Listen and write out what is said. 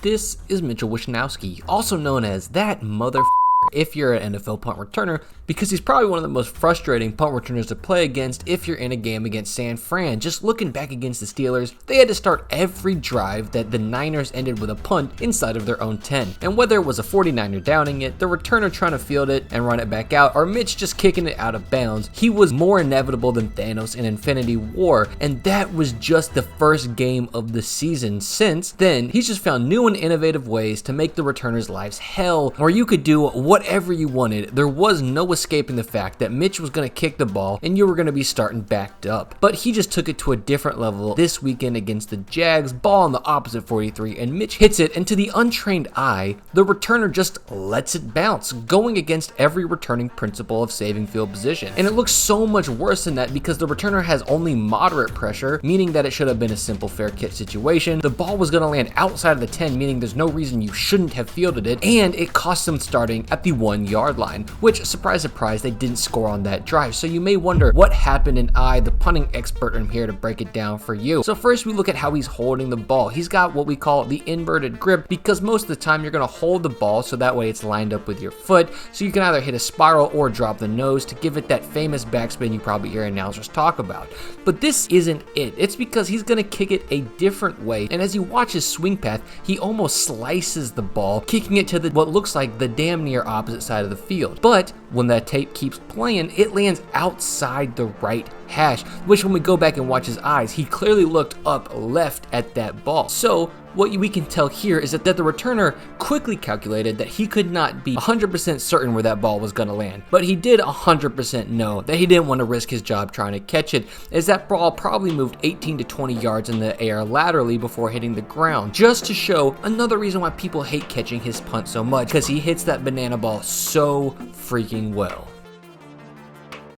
This is Mitch Wishnowsky, also known as that mother if you're an NFL punt returner, because he's probably one of the most frustrating punt returners to play against if you're in a game against San Fran. Just looking back against the Steelers, they had to start every drive that the Niners ended with a punt inside of their own 10. And whether it was a 49er downing it, the returner trying to field it and run it back out, or Mitch just kicking it out of bounds, he was more inevitable than Thanos in Infinity War, and that was just the first game of the season. Since then, he's just found new and innovative ways to make the returners' lives hell, where you could do whatever you wanted. There was no escaping the fact that Mitch was going to kick the ball and you were going to be starting backed up. But he just took it to a different level this weekend against the Jags, ball on the opposite 43, and Mitch hits it, and to the untrained eye, the returner just lets it bounce, going against every returning principle of saving field position. And it looks so much worse than that because the returner has only moderate pressure, meaning that it should have been a simple fair catch situation. The ball was going to land outside of the 10, meaning there's no reason you shouldn't have fielded it, and it cost them starting at the 1-yard line, which, surprise, surprise, they didn't score on that drive. So you may wonder what happened, and I, the punting expert, am here to break it down for you. So first, we look at how he's holding the ball. He's got what we call the inverted grip, because most of the time you're going to hold the ball so that way it's lined up with your foot, so you can either hit a spiral or drop the nose to give it that famous backspin you probably hear announcers talk about. But this isn't it. It's because he's going to kick it a different way, and as you watch his swing path, he almost slices the ball, kicking it to what looks like the damn near opposite side of the field. But when that tape keeps playing, it lands outside the right hash, which when we go back and watch his eyes, he clearly looked up left at that ball. So what we can tell here is that the returner quickly calculated that he could not be 100% certain where that ball was going to land, but he did 100% know that he didn't want to risk his job trying to catch it, as that ball probably moved 18 to 20 yards in the air laterally before hitting the ground, just to show another reason why people hate catching his punt so much, because he hits that banana ball so freaking well.